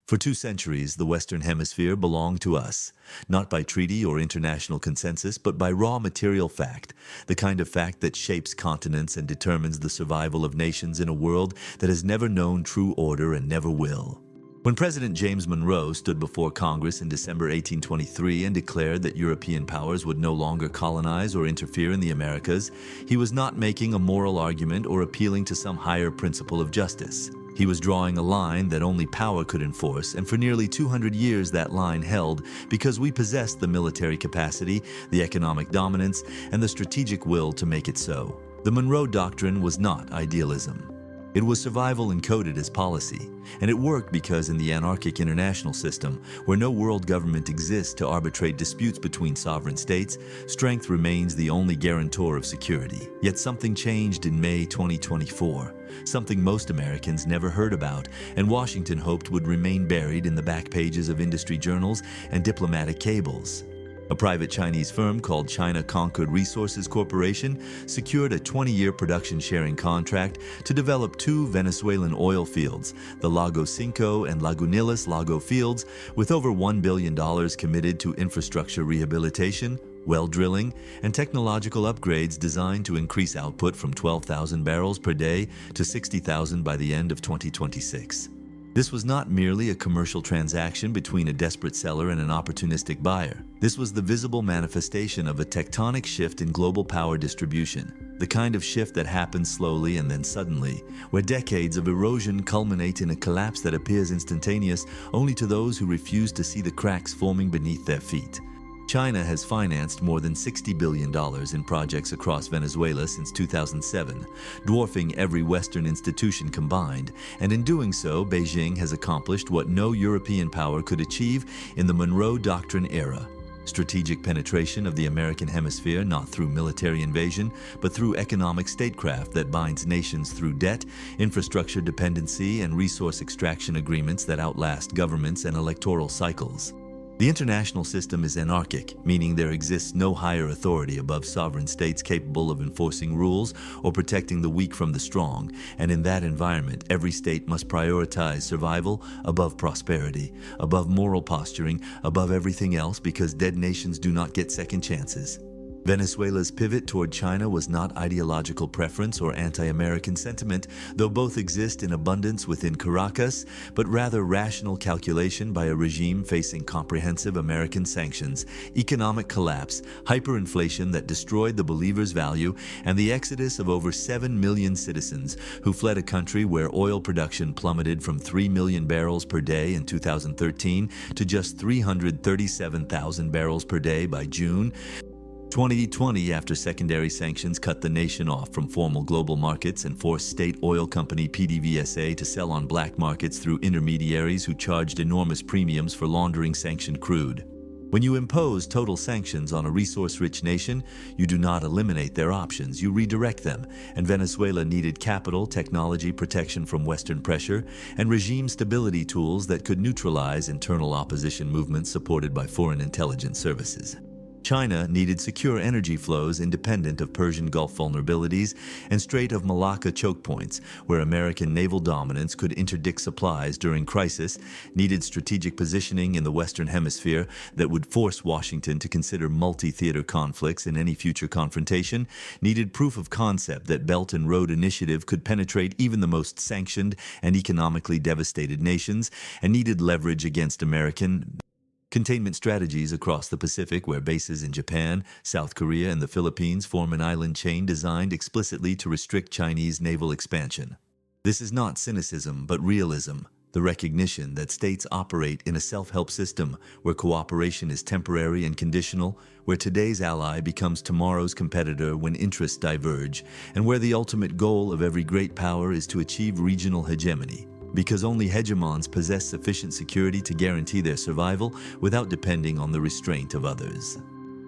For 2 centuries, the Western Hemisphere belonged to us, not by treaty or international consensus, but by raw material fact, the kind of fact that shapes continents and determines the survival of nations in a world that has never known true order and never will. When President James Monroe stood before Congress in December 1823 and declared that European powers would no longer colonize or interfere in the Americas, he was not making a moral argument or appealing to some higher principle of justice. He was drawing a line that only power could enforce, and for nearly 200 years that line held because we possessed the military capacity, the economic dominance, and the strategic will to make it so. The Monroe Doctrine was not idealism. It was survival encoded as policy, and it worked because in the anarchic international system, where no world government exists to arbitrate disputes between sovereign states, strength remains the only guarantor of security. Yet something changed in May 2024, something most Americans never heard about, and Washington hoped would remain buried in the back pages of industry journals and diplomatic cables. A private Chinese firm called China Conquered Resources Corporation secured a 20-year production-sharing contract to develop 2 Venezuelan oil fields, the Lago Cinco and Lagunillas Lago fields, with over $1 billion committed to infrastructure rehabilitation, well drilling, and technological upgrades designed to increase output from 12,000 barrels per day to 60,000 by the end of 2026. This was not merely a commercial transaction between a desperate seller and an opportunistic buyer. This was the visible manifestation of a tectonic shift in global power distribution, the kind of shift that happens slowly and then suddenly, where decades of erosion culminate in a collapse that appears instantaneous only to those who refuse to see the cracks forming beneath their feet. China has financed more than $60 billion in projects across Venezuela since 2007, dwarfing every Western institution combined, and in doing so, Beijing has accomplished what no European power could achieve in the Monroe Doctrine era: strategic penetration of the American hemisphere not through military invasion, but through economic statecraft that binds nations through debt, infrastructure dependency, and resource extraction agreements that outlast governments and electoral cycles. The international system is anarchic, meaning there exists no higher authority above sovereign states capable of enforcing rules or protecting the weak from the strong, and in that environment, every state must prioritize survival above prosperity, above moral posturing, above everything else, because dead nations do not get second chances. Venezuela's pivot toward China was not ideological preference or anti-American sentiment, though both exist in abundance within Caracas, but rather rational calculation by a regime facing comprehensive American sanctions, economic collapse, hyperinflation that destroyed the believer's value, and the exodus of over 7 million citizens who fled a country where oil production plummeted from 3 million barrels per day in 2013 to just 337,000 barrels per day by June 2020, after secondary sanctions cut the nation off from formal global markets and forced state oil company PDVSA to sell on black markets through intermediaries who charged enormous premiums for laundering sanctioned crude. When you impose total sanctions on a resource-rich nation, you do not eliminate their options, you redirect them, and Venezuela needed capital, technology, protection from Western pressure, and regime stability tools that could neutralize internal opposition movements supported by foreign intelligence services. China needed secure energy flows independent of Persian Gulf vulnerabilities and Strait of Malacca choke points, where American naval dominance could interdict supplies during crisis, needed strategic positioning in the Western Hemisphere that would force Washington to consider multi-theater conflicts in any future confrontation, needed proof of concept that Belt and Road Initiative could penetrate even the most sanctioned and economically devastated nations, and needed leverage against American containment strategies across the Pacific, where bases in Japan, South Korea, and the Philippines form an island chain designed explicitly to restrict Chinese naval expansion. This is not cynicism, but realism, the recognition that states operate in a self-help system where cooperation is temporary and conditional, where today's ally becomes tomorrow's competitor when interests diverge, and where the ultimate goal of every great power is to achieve regional hegemony, because only hegemons possess sufficient security to guarantee their survival without depending on the restraint of others.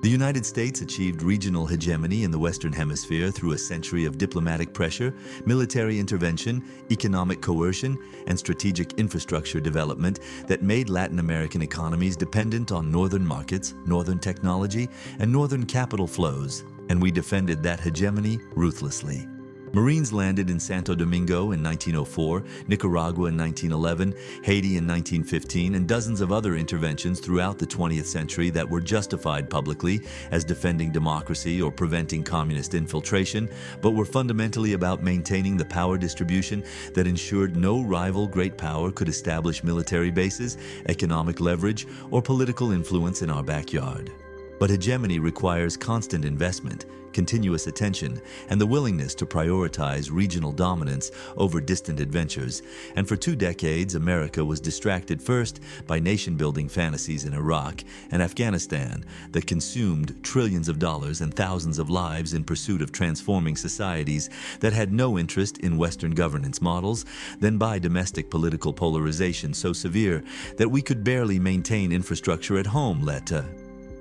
The United States achieved regional hegemony in the Western Hemisphere through a century of diplomatic pressure, military intervention, economic coercion, and strategic infrastructure development that made Latin American economies dependent on northern markets, northern technology, and northern capital flows, and we defended that hegemony ruthlessly. Marines landed in Santo Domingo in 1904, Nicaragua in 1911, Haiti in 1915, and dozens of other interventions throughout the 20th century that were justified publicly as defending democracy or preventing communist infiltration, but were fundamentally about maintaining the power distribution that ensured no rival great power could establish military bases, economic leverage, or political influence in our backyard. But hegemony requires constant investment, continuous attention, and the willingness to prioritize regional dominance over distant adventures. And for 2 decades, America was distracted first by nation-building fantasies in Iraq and Afghanistan that consumed trillions of dollars and thousands of lives in pursuit of transforming societies that had no interest in Western governance models, then by domestic political polarization so severe that we could barely maintain infrastructure at home led to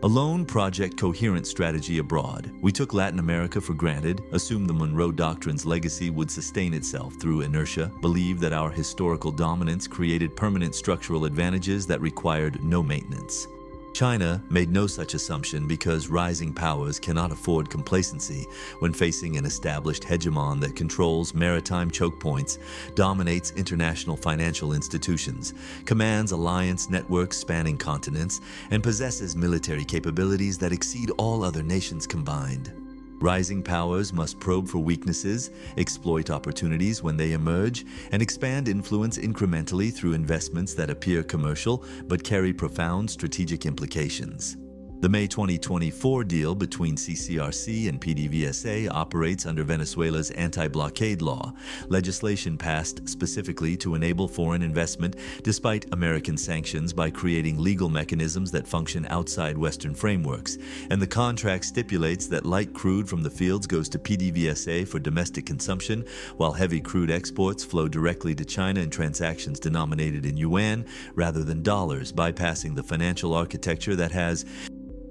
a lone project coherent strategy abroad. We took Latin America for granted, assumed the Monroe Doctrine's legacy would sustain itself through inertia, believed that our historical dominance created permanent structural advantages that required no maintenance. China made no such assumption because rising powers cannot afford complacency when facing an established hegemon that controls maritime choke points, dominates international financial institutions, commands alliance networks spanning continents, and possesses military capabilities that exceed all other nations combined. Rising powers must probe for weaknesses, exploit opportunities when they emerge, and expand influence incrementally through investments that appear commercial but carry profound strategic implications. The May 2024 deal between CCRC and PDVSA operates under Venezuela's anti-blockade law, legislation passed specifically to enable foreign investment despite American sanctions by creating legal mechanisms that function outside Western frameworks. And the contract stipulates that light crude from the fields goes to PDVSA for domestic consumption, while heavy crude exports flow directly to China in transactions denominated in yuan rather than dollars, bypassing the financial architecture that has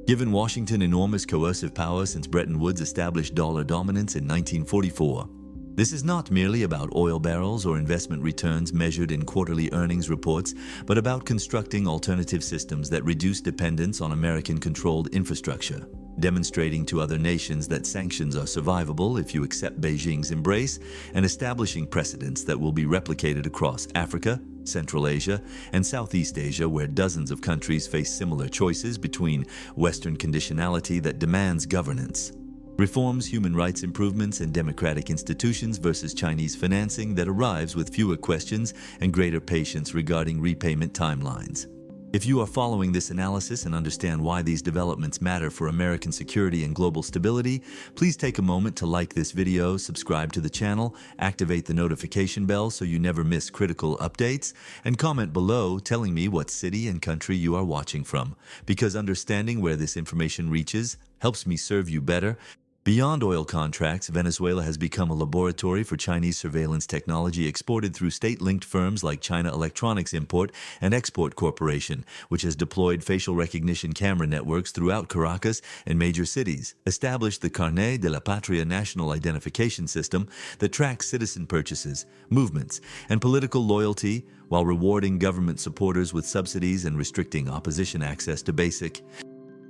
given Washington enormous coercive power since Bretton Woods established dollar dominance in 1944. This is not merely about oil barrels or investment returns measured in quarterly earnings reports, but about constructing alternative systems that reduce dependence on American-controlled infrastructure, demonstrating to other nations that sanctions are survivable if you accept Beijing's embrace, and establishing precedents that will be replicated across Africa, Central Asia, and Southeast Asia, where dozens of countries face similar choices between Western conditionality that demands governance, reforms, human rights improvements, and democratic institutions versus Chinese financing that arrives with fewer questions and greater patience regarding repayment timelines. If you are following this analysis and understand why these developments matter for American security and global stability, please take a moment to like this video, subscribe to the channel, activate the notification bell so you never miss critical updates, and comment below telling me what city and country you are watching from, because understanding where this information reaches helps me serve you better. Beyond oil contracts, Venezuela has become a laboratory for Chinese surveillance technology exported through state-linked firms like China Electronics Import and Export Corporation, which has deployed facial recognition camera networks throughout Caracas and major cities, established the Carnet de la Patria national identification system that tracks citizen purchases, movements, and political loyalty while rewarding government supporters with subsidies and restricting opposition access to basic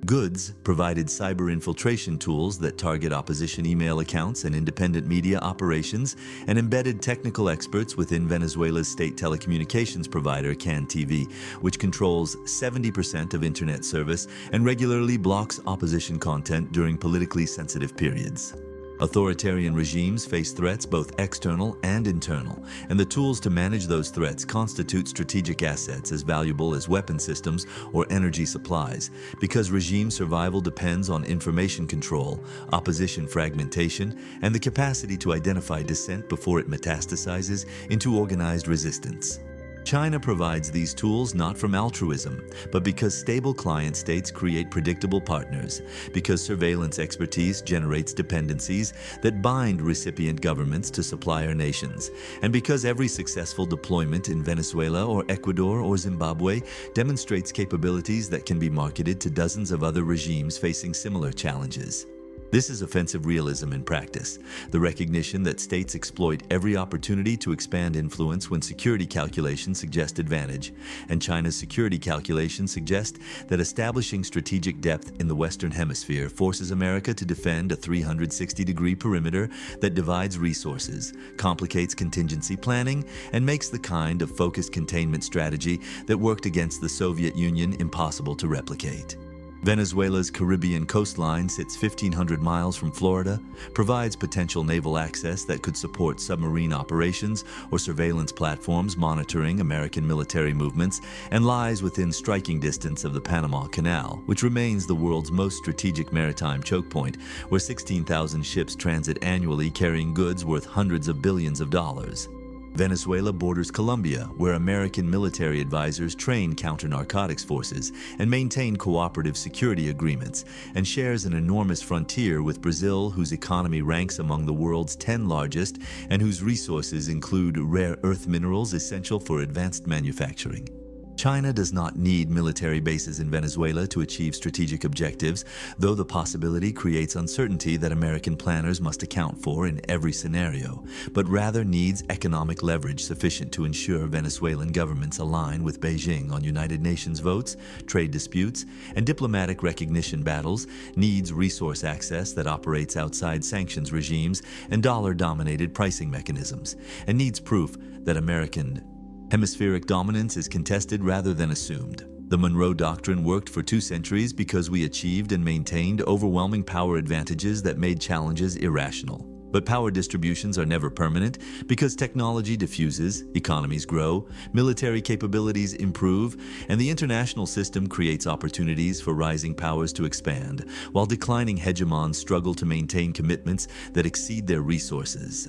goods, provided cyber infiltration tools that target opposition email accounts and independent media operations, and embedded technical experts within Venezuela's state telecommunications provider CAN-TV, which controls 70% of internet service and regularly blocks opposition content during politically sensitive periods. Authoritarian regimes face threats both external and internal, and the tools to manage those threats constitute strategic assets as valuable as weapon systems or energy supplies, because regime survival depends on information control, opposition fragmentation, and the capacity to identify dissent before it metastasizes into organized resistance. China provides these tools not from altruism, but because stable client states create predictable partners, because surveillance expertise generates dependencies that bind recipient governments to supplier nations, and because every successful deployment in Venezuela or Ecuador or Zimbabwe demonstrates capabilities that can be marketed to dozens of other regimes facing similar challenges. This is offensive realism in practice, the recognition that states exploit every opportunity to expand influence when security calculations suggest advantage, and China's security calculations suggest that establishing strategic depth in the Western Hemisphere forces America to defend a 360-degree perimeter that divides resources, complicates contingency planning, and makes the kind of focused containment strategy that worked against the Soviet Union impossible to replicate. Venezuela's Caribbean coastline sits 1,500 miles from Florida, provides potential naval access that could support submarine operations or surveillance platforms monitoring American military movements, and lies within striking distance of the Panama Canal, which remains the world's most strategic maritime choke point, where 16,000 ships transit annually carrying goods worth hundreds of billions of dollars. Venezuela borders Colombia, where American military advisors train counter-narcotics forces and maintain cooperative security agreements, and shares an enormous frontier with Brazil, whose economy ranks among the world's 10 largest and whose resources include rare earth minerals essential for advanced manufacturing. China does not need military bases in Venezuela to achieve strategic objectives, though the possibility creates uncertainty that American planners must account for in every scenario, but rather needs economic leverage sufficient to ensure Venezuelan governments align with Beijing on United Nations votes, trade disputes, and diplomatic recognition battles, needs resource access that operates outside sanctions regimes and dollar-dominated pricing mechanisms, and needs proof that American hemispheric dominance is contested rather than assumed. The Monroe Doctrine worked for 2 centuries because we achieved and maintained overwhelming power advantages that made challenges irrational. But power distributions are never permanent because technology diffuses, economies grow, military capabilities improve, and the international system creates opportunities for rising powers to expand, while declining hegemons struggle to maintain commitments that exceed their resources.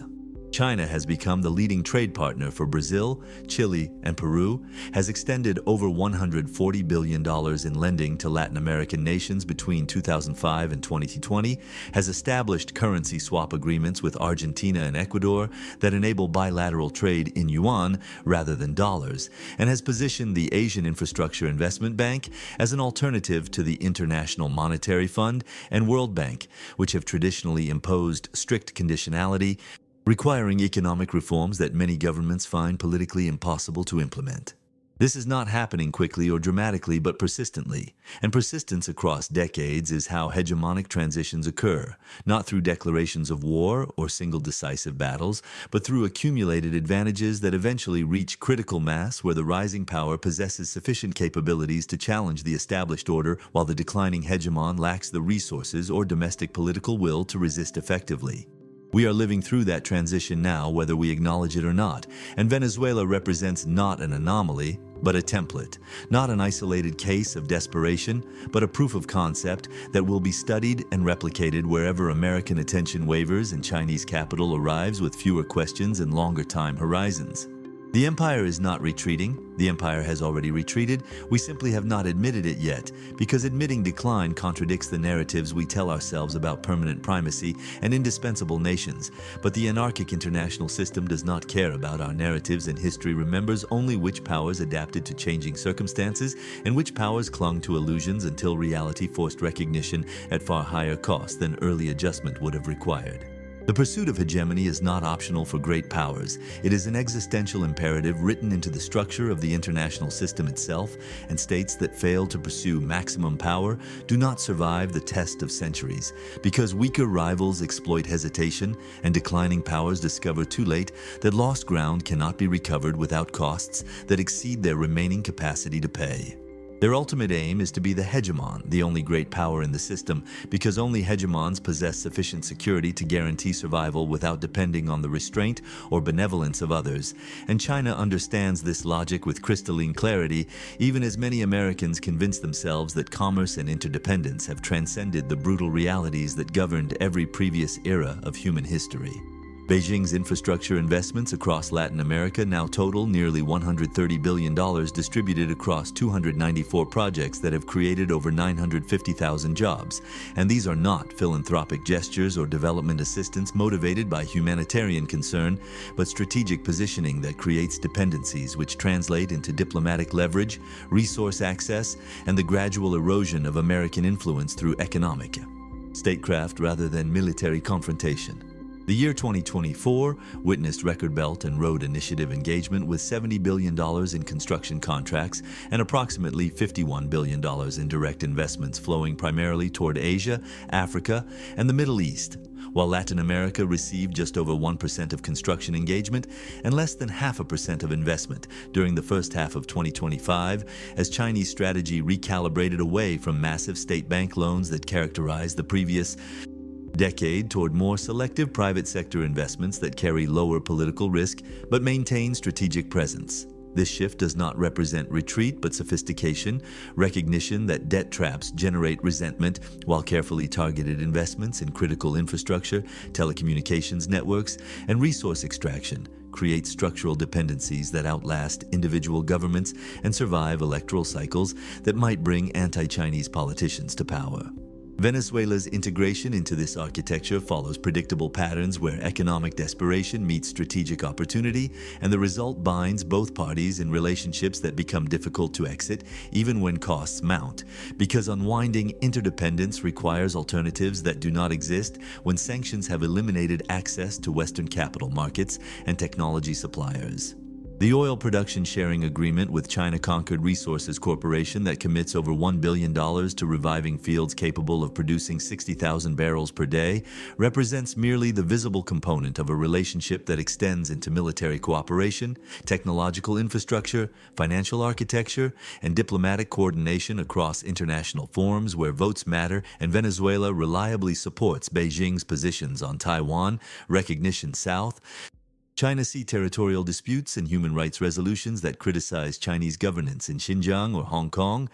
China has become the leading trade partner for Brazil, Chile, and Peru, has extended over $140 billion in lending to Latin American nations between 2005 and 2020, has established currency swap agreements with Argentina and Ecuador that enable bilateral trade in yuan rather than dollars, and has positioned the Asian Infrastructure Investment Bank as an alternative to the International Monetary Fund and World Bank, which have traditionally imposed strict conditionality, requiring economic reforms that many governments find politically impossible to implement. This is not happening quickly or dramatically, but persistently, and persistence across decades is how hegemonic transitions occur, not through declarations of war or single decisive battles, but through accumulated advantages that eventually reach critical mass where the rising power possesses sufficient capabilities to challenge the established order while the declining hegemon lacks the resources or domestic political will to resist effectively. We are living through that transition now, whether we acknowledge it or not, and Venezuela represents not an anomaly, but a template, not an isolated case of desperation, but a proof of concept that will be studied and replicated wherever American attention wavers and Chinese capital arrives with fewer questions and longer time horizons. The empire is not retreating. The empire has already retreated. We simply have not admitted it yet, because admitting decline contradicts the narratives we tell ourselves about permanent primacy and indispensable nations. But the anarchic international system does not care about our narratives, and history remembers only which powers adapted to changing circumstances and which powers clung to illusions until reality forced recognition at far higher cost than early adjustment would have required. The pursuit of hegemony is not optional for great powers. It is an existential imperative written into the structure of the international system itself, and states that fail to pursue maximum power do not survive the test of centuries, because weaker rivals exploit hesitation and declining powers discover too late that lost ground cannot be recovered without costs that exceed their remaining capacity to pay. Their ultimate aim is to be the hegemon, the only great power in the system, because only hegemons possess sufficient security to guarantee survival without depending on the restraint or benevolence of others. And China understands this logic with crystalline clarity, even as many Americans convince themselves that commerce and interdependence have transcended the brutal realities that governed every previous era of human history. Beijing's infrastructure investments across Latin America now total nearly $130 billion distributed across 294 projects that have created over 950,000 jobs. And these are not philanthropic gestures or development assistance motivated by humanitarian concern, but strategic positioning that creates dependencies which translate into diplomatic leverage, resource access, and the gradual erosion of American influence through economic statecraft rather than military confrontation. The year 2024 witnessed record Belt and Road Initiative engagement with $70 billion in construction contracts and approximately $51 billion in direct investments flowing primarily toward Asia, Africa, and the Middle East, while Latin America received just over 1% of construction engagement and less than 0.5% of investment during the first half of 2025, as Chinese strategy recalibrated away from massive state bank loans that characterized the previous decade toward more selective private sector investments that carry lower political risk but maintain strategic presence. This shift does not represent retreat but sophistication, recognition that debt traps generate resentment, while carefully targeted investments in critical infrastructure, telecommunications networks, and resource extraction create structural dependencies that outlast individual governments and survive electoral cycles that might bring anti-Chinese politicians to power. Venezuela's integration into this architecture follows predictable patterns where economic desperation meets strategic opportunity, and the result binds both parties in relationships that become difficult to exit even when costs mount, because unwinding interdependence requires alternatives that do not exist when sanctions have eliminated access to Western capital markets and technology suppliers. The oil production sharing agreement with China Conquered Resources Corporation that commits over $1 billion to reviving fields capable of producing 60,000 barrels per day represents merely the visible component of a relationship that extends into military cooperation, technological infrastructure, financial architecture, and diplomatic coordination across international forums where votes matter, and Venezuela reliably supports Beijing's positions on Taiwan, recognition South, China Sea territorial disputes, and human rights resolutions that criticize Chinese governance in Xinjiang or Hong Kong.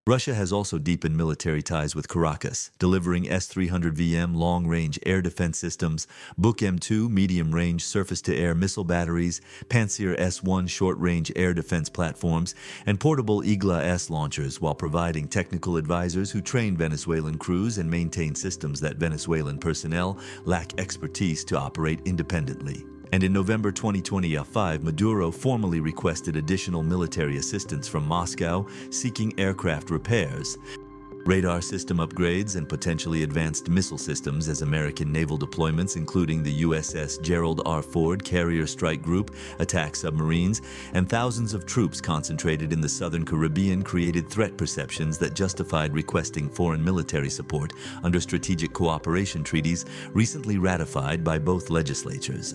Russia has also deepened military ties with Caracas, delivering S-300VM long-range air defense systems, Buk M2 medium-range surface-to-air missile batteries, Pantsir S-1 short-range air defense platforms, and portable Igla-S launchers, while providing technical advisors who train Venezuelan crews and maintain systems that Venezuelan personnel lack expertise to operate independently. And in November 2025, Maduro formally requested additional military assistance from Moscow, seeking aircraft repairs, radar system upgrades, and potentially advanced missile systems as American naval deployments, including the USS Gerald R. Ford Carrier Strike Group, attack submarines, and thousands of troops concentrated in the southern Caribbean, created threat perceptions that justified requesting foreign military support under strategic cooperation treaties recently ratified by both legislatures.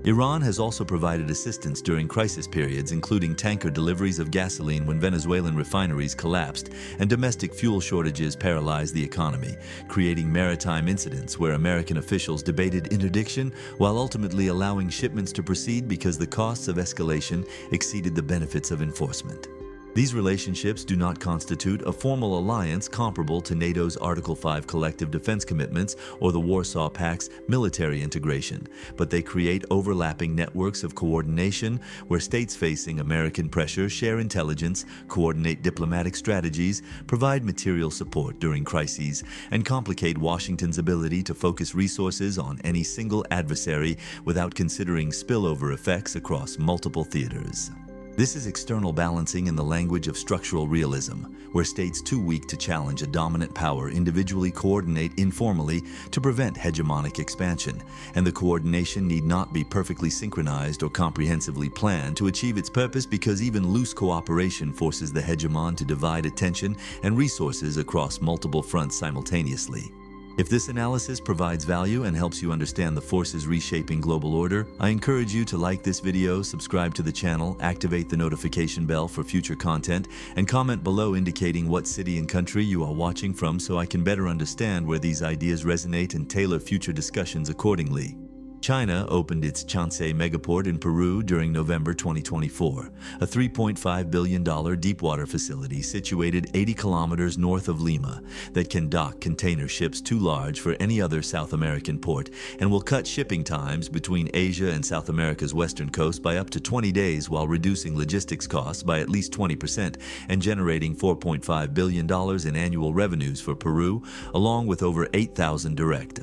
Iran has also provided assistance during crisis periods, including tanker deliveries of gasoline when Venezuelan refineries collapsed and domestic fuel shortages paralyzed the economy, creating maritime incidents where American officials debated interdiction while ultimately allowing shipments to proceed because the costs of escalation exceeded the benefits of enforcement. These relationships do not constitute a formal alliance comparable to NATO's Article 5 collective defense commitments or the Warsaw Pact's military integration, but they create overlapping networks of coordination where states facing American pressure share intelligence, coordinate diplomatic strategies, provide material support during crises, and complicate Washington's ability to focus resources on any single adversary without considering spillover effects across multiple theaters. This is external balancing in the language of structural realism, where states too weak to challenge a dominant power individually coordinate informally to prevent hegemonic expansion, and the coordination need not be perfectly synchronized or comprehensively planned to achieve its purpose, because even loose cooperation forces the hegemon to divide attention and resources across multiple fronts simultaneously. If this analysis provides value and helps you understand the forces reshaping global order, I encourage you to like this video, subscribe to the channel, activate the notification bell for future content, and comment below indicating what city and country you are watching from so I can better understand where these ideas resonate and tailor future discussions accordingly. China opened its Chancay megaport in Peru during November 2024, a $3.5 billion deepwater facility situated 80 kilometers north of Lima that can dock container ships too large for any other South American port and will cut shipping times between Asia and South America's western coast by up to 20 days while reducing logistics costs by at least 20% and generating $4.5 billion in annual revenues for Peru, along with over 8,000 direct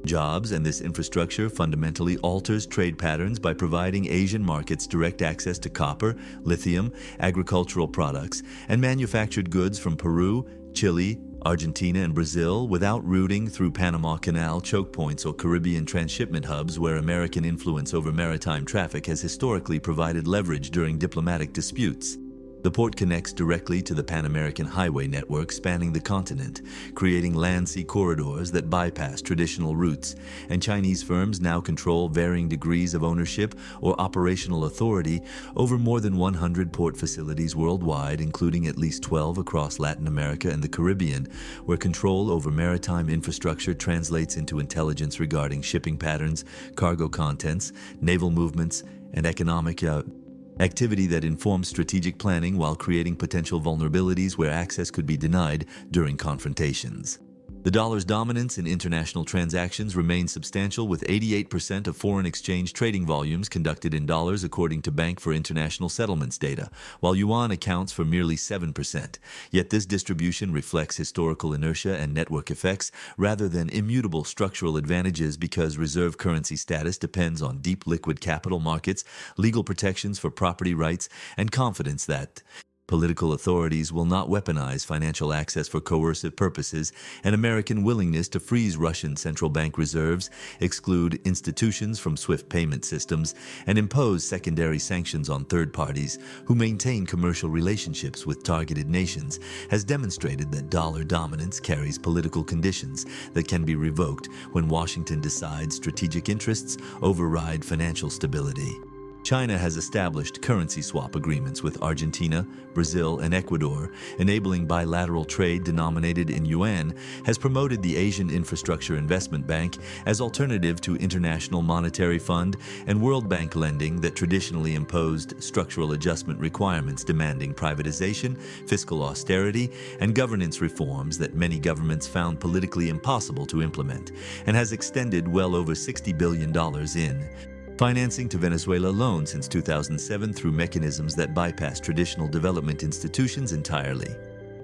jobs. And this infrastructure fundamentally alters trade patterns by providing Asian markets direct access to copper, lithium, agricultural products, and manufactured goods from Peru, Chile, Argentina and Brazil without routing through Panama Canal choke points or Caribbean transshipment hubs where American influence over maritime traffic has historically provided leverage during diplomatic disputes. The port connects directly to the Pan-American highway network spanning the continent, creating land-sea corridors that bypass traditional routes, and Chinese firms now control varying degrees of ownership or operational authority over more than 100 port facilities worldwide, including at least 12 across Latin America and the Caribbean, where control over maritime infrastructure translates into intelligence regarding shipping patterns, cargo contents, naval movements, and economic activity that informs strategic planning while creating potential vulnerabilities where access could be denied during confrontations. The dollar's dominance in international transactions remains substantial, with 88% of foreign exchange trading volumes conducted in dollars according to Bank for International Settlements data, while yuan accounts for merely 7%. Yet this distribution reflects historical inertia and network effects rather than immutable structural advantages, because reserve currency status depends on deep liquid capital markets, legal protections for property rights, and confidence that political authorities will not weaponize financial access for coercive purposes, and American willingness to freeze Russian central bank reserves, exclude institutions from SWIFT payment systems, and impose secondary sanctions on third parties who maintain commercial relationships with targeted nations has demonstrated that dollar dominance carries political conditions that can be revoked when Washington decides strategic interests override financial stability. China has established currency swap agreements with Argentina, Brazil, and Ecuador, enabling bilateral trade denominated in yuan, has promoted the Asian Infrastructure Investment Bank as alternative to International Monetary Fund and World Bank lending that traditionally imposed structural adjustment requirements demanding privatization, fiscal austerity, and governance reforms that many governments found politically impossible to implement, and has extended well over $60 billion in financing to Venezuela alone since 2007 through mechanisms that bypass traditional development institutions entirely.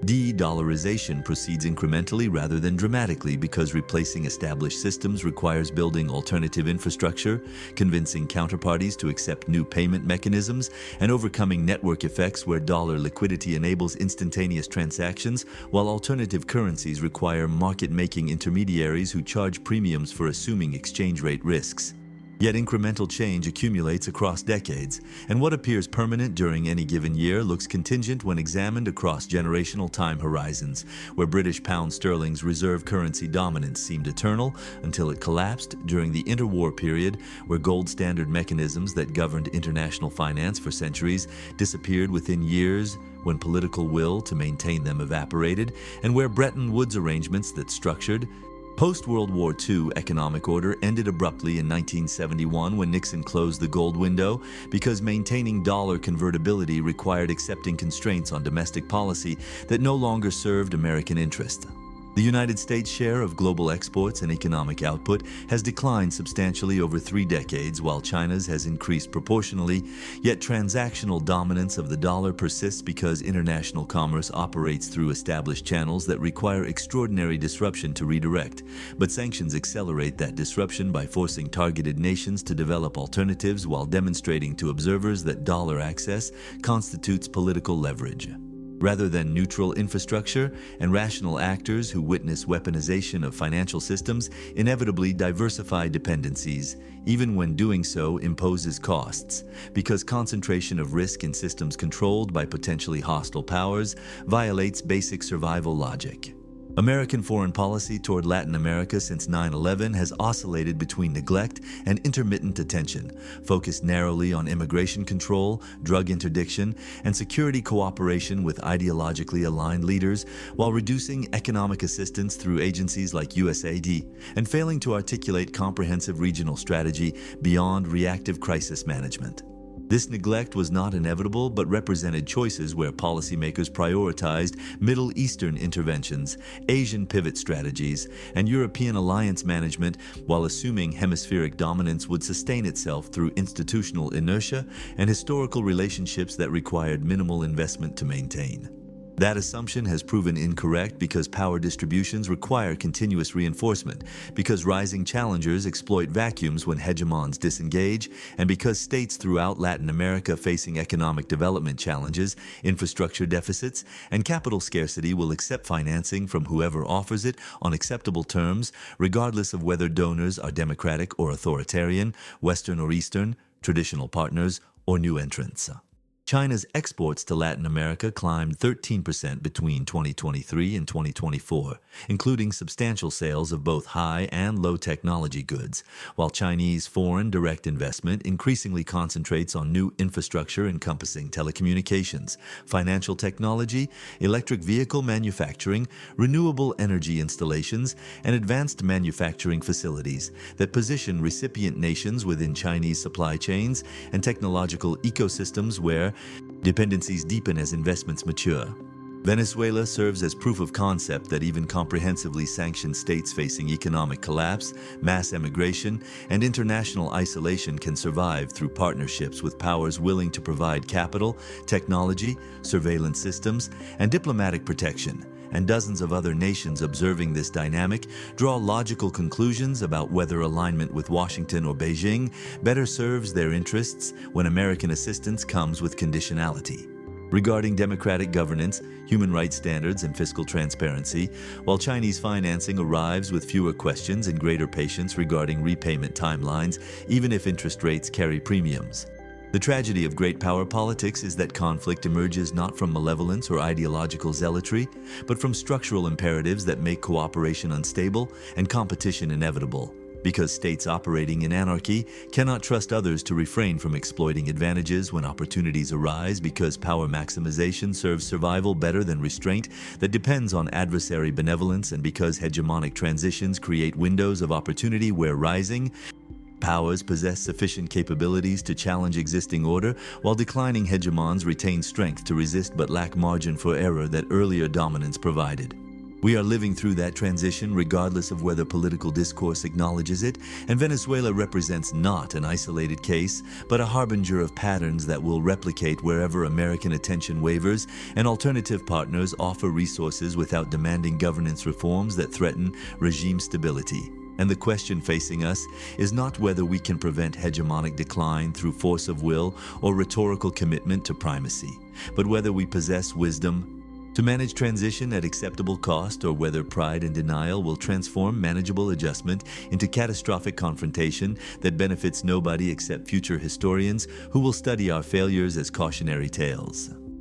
De-dollarization proceeds incrementally rather than dramatically, because replacing established systems requires building alternative infrastructure, convincing counterparties to accept new payment mechanisms, and overcoming network effects where dollar liquidity enables instantaneous transactions, while alternative currencies require market-making intermediaries who charge premiums for assuming exchange rate risks. Yet incremental change accumulates across decades, and what appears permanent during any given year looks contingent when examined across generational time horizons, where British pound sterling's reserve currency dominance seemed eternal until it collapsed during the interwar period, where gold standard mechanisms that governed international finance for centuries disappeared within years when political will to maintain them evaporated, and where Bretton Woods arrangements that structured post-World War II economic order ended abruptly in 1971 when Nixon closed the gold window, because maintaining dollar convertibility required accepting constraints on domestic policy that no longer served American interests. The United States' share of global exports and economic output has declined substantially over 3 decades, while China's has increased proportionally, yet transactional dominance of the dollar persists because international commerce operates through established channels that require extraordinary disruption to redirect. But sanctions accelerate that disruption by forcing targeted nations to develop alternatives while demonstrating to observers that dollar access constitutes political leverage, rather than neutral infrastructure, and rational actors who witness weaponization of financial systems inevitably diversify dependencies, even when doing so imposes costs, because concentration of risk in systems controlled by potentially hostile powers violates basic survival logic. American foreign policy toward Latin America since 9/11 has oscillated between neglect and intermittent attention, focused narrowly on immigration control, drug interdiction, and security cooperation with ideologically aligned leaders, while reducing economic assistance through agencies like USAID, and failing to articulate comprehensive regional strategy beyond reactive crisis management. This neglect was not inevitable, but represented choices where policymakers prioritized Middle Eastern interventions, Asian pivot strategies, and European alliance management, while assuming hemispheric dominance would sustain itself through institutional inertia and historical relationships that required minimal investment to maintain. That assumption has proven incorrect because power distributions require continuous reinforcement, because rising challengers exploit vacuums when hegemons disengage, and because states throughout Latin America facing economic development challenges, infrastructure deficits, and capital scarcity will accept financing from whoever offers it on acceptable terms, regardless of whether donors are democratic or authoritarian, Western or Eastern, traditional partners, or new entrants. China's exports to Latin America climbed 13% between 2023 and 2024, including substantial sales of both high and low technology goods, while Chinese foreign direct investment increasingly concentrates on new infrastructure encompassing telecommunications, financial technology, electric vehicle manufacturing, renewable energy installations, and advanced manufacturing facilities that position recipient nations within Chinese supply chains and technological ecosystems where dependencies deepen as investments mature. Venezuela serves as proof of concept that even comprehensively sanctioned states facing economic collapse, mass emigration, and international isolation can survive through partnerships with powers willing to provide capital, technology, surveillance systems, and diplomatic protection. And dozens of other nations observing this dynamic draw logical conclusions about whether alignment with Washington or Beijing better serves their interests when American assistance comes with conditionality. Regarding democratic governance, human rights standards, and fiscal transparency, while Chinese financing arrives with fewer questions and greater patience regarding repayment timelines, even if interest rates carry premiums. The tragedy of great power politics is that conflict emerges not from malevolence or ideological zealotry, but from structural imperatives that make cooperation unstable and competition inevitable. Because states operating in anarchy cannot trust others to refrain from exploiting advantages when opportunities arise, because power maximization serves survival better than restraint that depends on adversary benevolence, and because hegemonic transitions create windows of opportunity where rising powers possess sufficient capabilities to challenge existing order, while declining hegemons retain strength to resist but lack margin for error that earlier dominance provided. We are living through that transition regardless of whether political discourse acknowledges it, and Venezuela represents not an isolated case, but a harbinger of patterns that will replicate wherever American attention wavers, and alternative partners offer resources without demanding governance reforms that threaten regime stability. And the question facing us is not whether we can prevent hegemonic decline through force of will or rhetorical commitment to primacy, but whether we possess wisdom to manage transition at acceptable cost, or whether pride and denial will transform manageable adjustment into catastrophic confrontation that benefits nobody except future historians who will study our failures as cautionary tales.